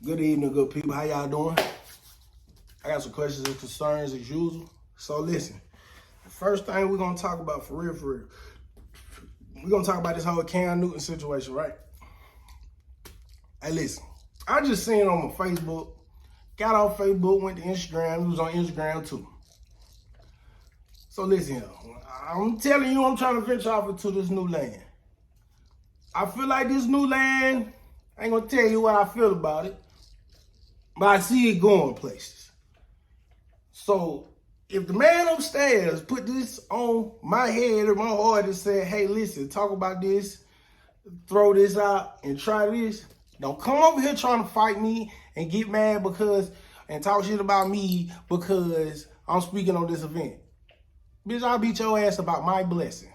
Good evening, good people. How y'all doing? I got some questions and concerns as usual. So listen, the first thing we're gonna talk about for real, we're gonna talk about this whole Cam Newton situation, right? Hey, listen, I just seen on my Facebook, got off Facebook, went to Instagram, it was on Instagram too. So listen, I'm telling you, I'm trying to venture off into this new land. I feel like this new land, I ain't gonna tell you what I feel about it, but I see it going places. So if the man upstairs put this on my head or my heart and said, hey, listen, talk about this, throw this out and try this, don't come over here trying to fight me and get mad and talk shit about me because I'm speaking on this event. Bitch, I'll beat your ass about my blessing.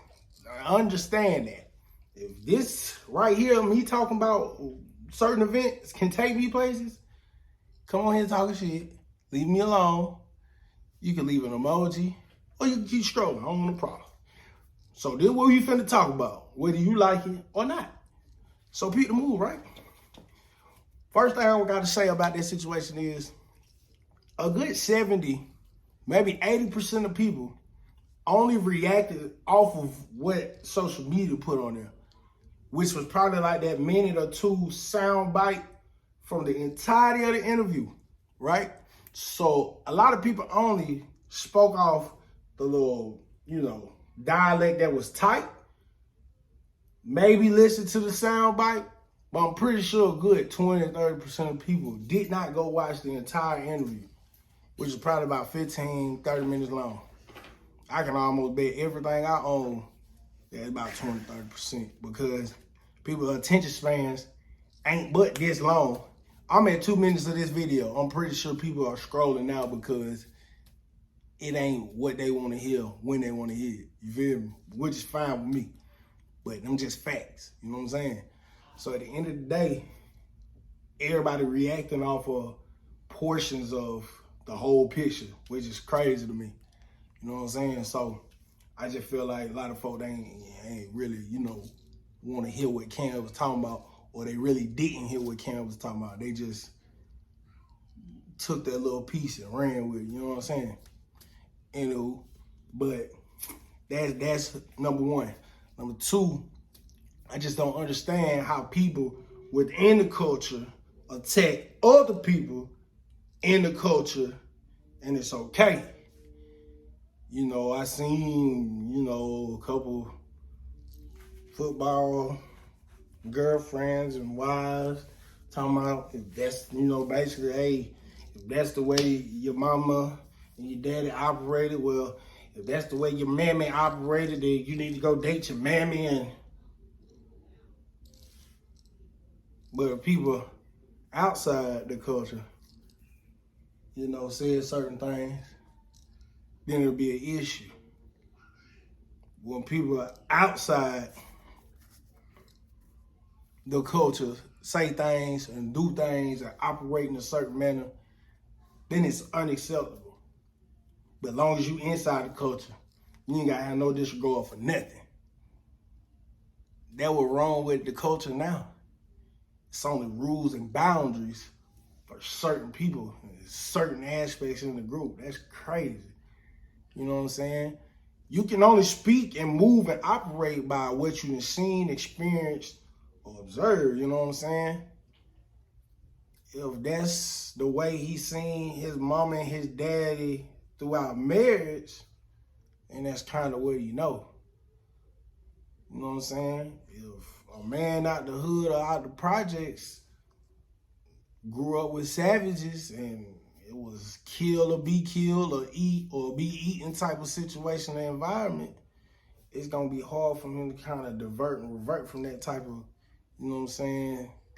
I understand that. If this right here, me talking about certain events can take me places, come on here talking shit, leave me alone. You can leave an emoji or you can keep scrolling. I don't want a problem. So this is what we finna talk about, whether you like it or not. So peep the move, right? First thing I got to say about this situation is a good 70, maybe 80% of people only reacted off of what social media put on there, which was probably like that minute or two sound bite from the entirety of the interview, right? So a lot of people only spoke off the little, dialect that was tight, maybe listened to the sound bite, but I'm pretty sure a good 20 30% of people did not go watch the entire interview, which is probably about 15, 30 minutes long. I can almost bet everything I own that's about 20, 30% because people's attention spans ain't but this long. I'm at 2 minutes of this video. I'm pretty sure people are scrolling now because it ain't what they want to hear when they want to hear it. You feel me? Which is fine with me. But them just facts. You know what I'm saying? So at the end of the day, everybody reacting off of portions of the whole picture, which is crazy to me. You know what I'm saying? So I just feel like a lot of folks ain't really, want to hear what Cam was talking about, or they really didn't hear what Cam was talking about. They just took that little piece and ran with it, you know what I'm saying? But that's number one. Number two, I just don't understand how people within the culture attack other people in the culture, and it's okay. I seen, a couple football girlfriends and wives talking about if that's, basically, hey, if that's the way your mama and your daddy operated, well, if that's the way your mammy operated, then you need to go date your mammy. But if people outside the culture, said certain things, then it'll be an issue. When people are outside the culture say things and do things and operate in a certain manner, then it's unacceptable. But as long as you inside the culture, you ain't gotta have no disregard for nothing. That what's wrong with the culture now. It's only rules and boundaries for certain people, certain aspects in the group. That's crazy. You know what I'm saying? You can only speak and move and operate by what you've seen, experienced, or observed. You know what I'm saying? If that's the way he seen his mama and his daddy throughout marriage, and that's kind of what you know. You know what I'm saying? If a man out the hood or out the projects grew up with savages and it was kill or be killed or eat or be eaten type of situation and environment, it's going to be hard for him to kind of divert and revert from that type of,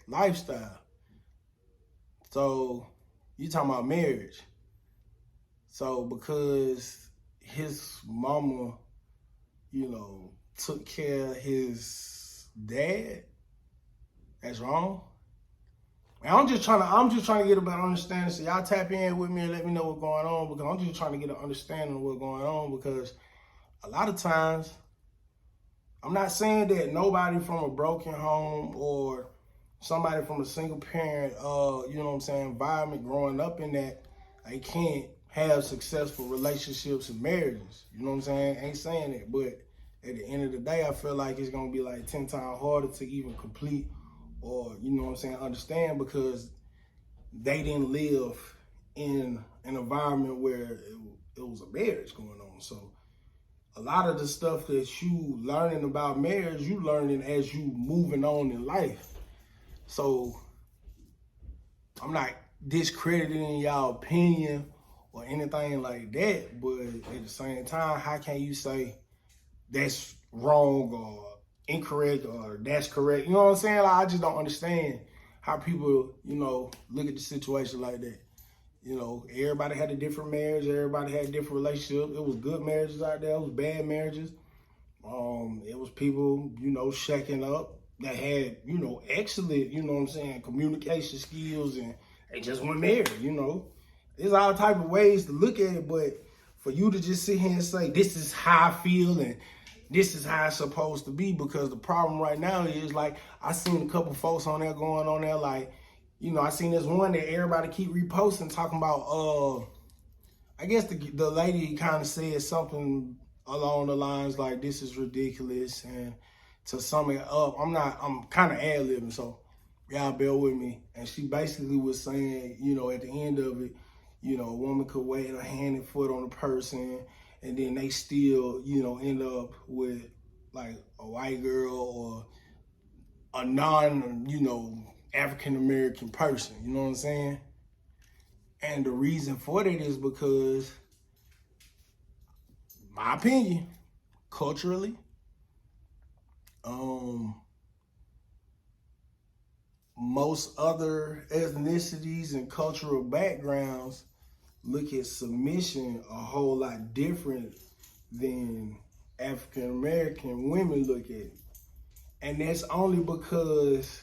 lifestyle. So you talking about marriage. So because his mama, took care of his dad, that's wrong. And I'm just trying to get a better understanding. So y'all tap in with me and let me know what's going on, because I'm just trying to get an understanding of what's going on, because a lot of times, I'm not saying that nobody from a broken home or somebody from a single parent, you know what I'm saying, environment, growing up in that, they can't have successful relationships and marriages. You know what I'm saying? Ain't saying it, but at the end of the day, I feel like it's gonna be like 10 times harder to even complete or, you know what I'm saying, understand, because they didn't live in an environment where it was a marriage going on. So a lot of the stuff that you learning about marriage, you learning as you moving on in life. So I'm not discrediting y'all opinion or anything like that, but at the same time, how can you say that's wrong or incorrect or that's correct? You know what I'm saying? Like, I just don't understand how people, you know, look at the situation like that. You know, everybody had a different marriage. Everybody had a different relationship. It was good marriages out there. It was bad marriages. It was people, you know, shacking up that had, you know, excellent, you know what I'm saying, communication skills, and they just weren't married, you know. There's all type of ways to look at it, but for you to just sit here and say, this is how I feel and this is how it's supposed to be, because the problem right now is, like, I seen a couple folks on there going on there, like, you know, I seen this one that everybody keep reposting talking about, I guess the lady kind of said something along the lines like, this is ridiculous, and to sum it up, I'm kind of ad-libbing, so y'all bear with me. And she basically was saying, you know, at the end of it, you know, a woman could wait a hand and foot on a person, and then they still, you know, end up with like a white girl or a non, you know, African-American person, you know what I'm saying? And the reason for that is because, my opinion, culturally, most other ethnicities and cultural backgrounds look at submission a whole lot different than African American women look at it. And that's only because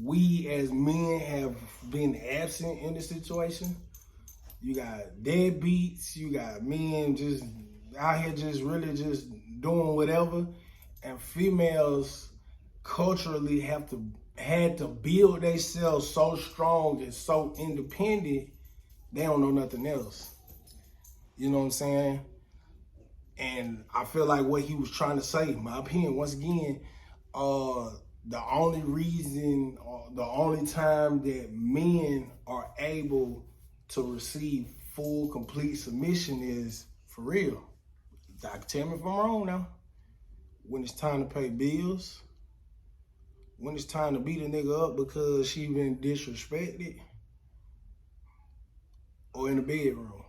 we as men have been absent in the situation. You got deadbeats, you got men just out here just really just doing whatever, and females culturally had to build themselves so strong and so independent, they don't know nothing else. You know what I'm saying? And I feel like what he was trying to say, my opinion, once again, the only reason, or the only time that men are able to receive full, complete submission is, for real, y'all can tell me if I'm wrong now, when it's time to pay bills, when it's time to beat a nigga up because she been disrespected, or in the bedroom.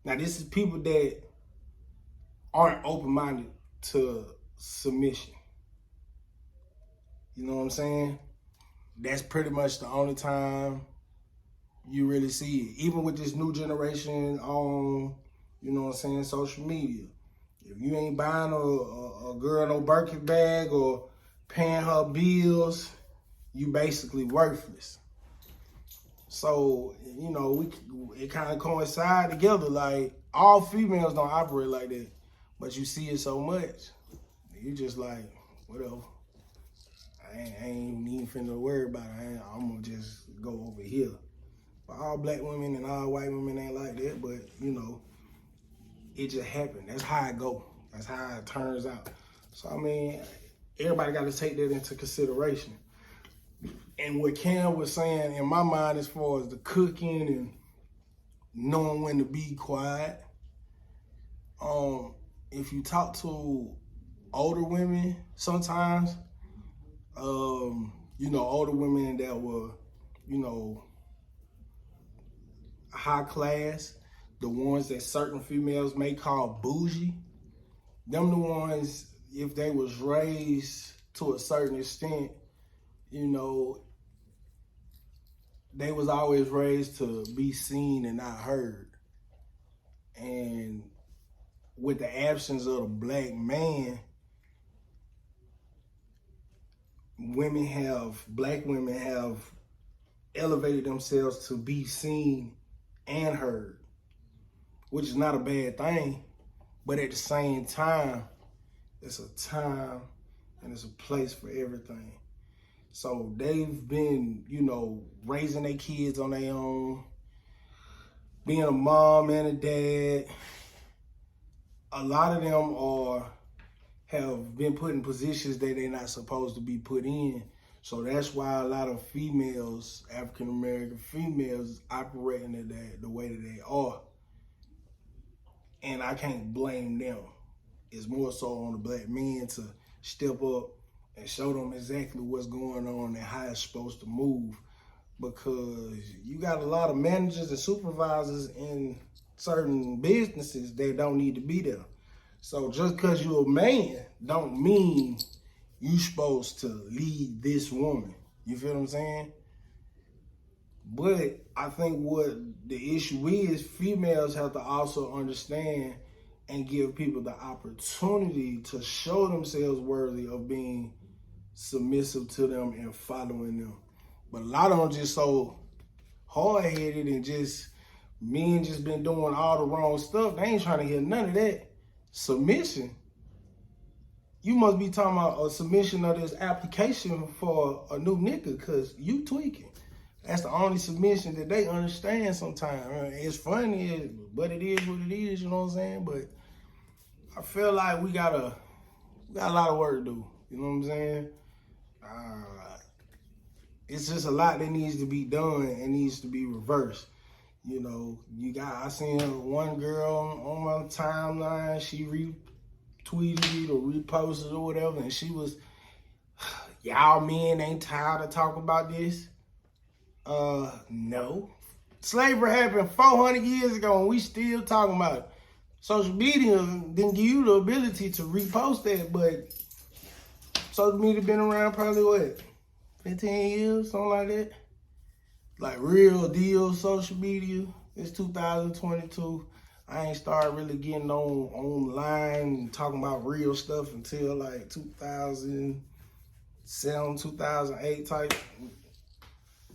Now, this is people that aren't open-minded to submission. You know what I'm saying? That's pretty much the only time you really see it. Even with this new generation on, you know what I'm saying, social media. If you ain't buying a girl no Birkin bag or paying her bills, you basically worthless. So, you know, it kind of coincide together. Like, all females don't operate like that, but you see it so much. You just like, whatever. I ain't even finna worry about it. I'm gonna just go over here. But all black women and all white women ain't like that, but, you know, it just happened. That's how it go. That's how it turns out. So, I mean, everybody got to take that into consideration. And what Cam was saying, in my mind, as far as the cooking and knowing when to be quiet, if you talk to older women sometimes, you know, older women that were, you know, high class, the ones that certain females may call bougie, them the ones, if they was raised to a certain extent, you know, they was always raised to be seen and not heard. And with the absence of a black man, black women have elevated themselves to be seen and heard, which is not a bad thing, but at the same time, it's a time and it's a place for everything. So they've been, you know, raising their kids on their own, being a mom and a dad. A lot of them have been put in positions that they're not supposed to be put in. So that's why a lot of females, African-American females, operating the way that they are. And I can't blame them. It's more so on the black men to step up and show them exactly what's going on and how it's supposed to move. Because you got a lot of managers and supervisors in certain businesses that don't need to be there. So just because you're a man don't mean you supposed to lead this woman. You feel what I'm saying? But I think what the issue is, females have to also understand and give people the opportunity to show themselves worthy of being submissive to them and following them. But a lot of them just so hard-headed and just men just been doing all the wrong stuff. They ain't trying to hear none of that. Submission. You must be talking about a submission of this application for a new nigga because you tweaking. That's the only submission that they understand sometimes. It's funny, but it is what it is, you know what I'm saying? But I feel like we got a lot of work to do, you know what I'm saying? It's just a lot that needs to be done and needs to be reversed. You know, I seen one girl on my timeline, she retweeted or reposted or whatever, and she was, y'all men ain't tired of talking about this? No. Slavery happened 400 years ago and we still talking about it. Social media didn't give you the ability to repost that, but social media been around probably what, 15 years, something like that? Like real deal social media. It's 2022. I ain't started really getting online and talking about real stuff until like 2007, 2008 type.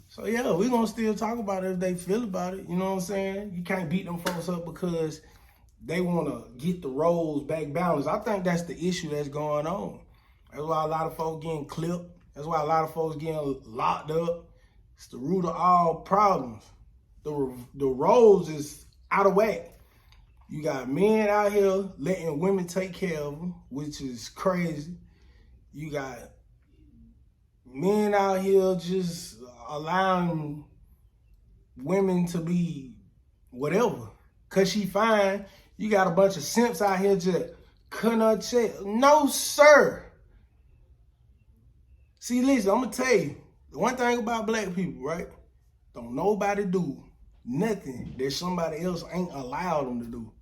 So yeah, we gonna still talk about it if they feel about it. You know what I'm saying? You can't beat them folks up because they wanna get the roles back balanced. I think that's the issue that's going on. That's why a lot of folks getting clipped. That's why a lot of folks getting locked up. It's the root of all problems. The roles is out of whack. You got men out here letting women take care of them, which is crazy. You got men out here just allowing women to be whatever. Cause she fine. You got a bunch of simps out here just cutting her check. No, sir. See, listen, I'm gonna tell you, the one thing about black people, right? Don't nobody do nothing that somebody else ain't allowed them to do.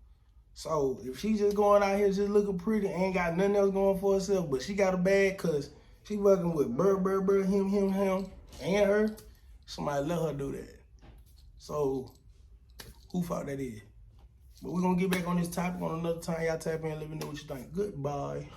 So if she just going out here just looking pretty, ain't got nothing else going for herself, but she got a bag cause she working with him, and her, somebody let her do that. So who fault that is? But we're gonna get back on this topic on another time. Y'all tap in and let me know what you think. Goodbye.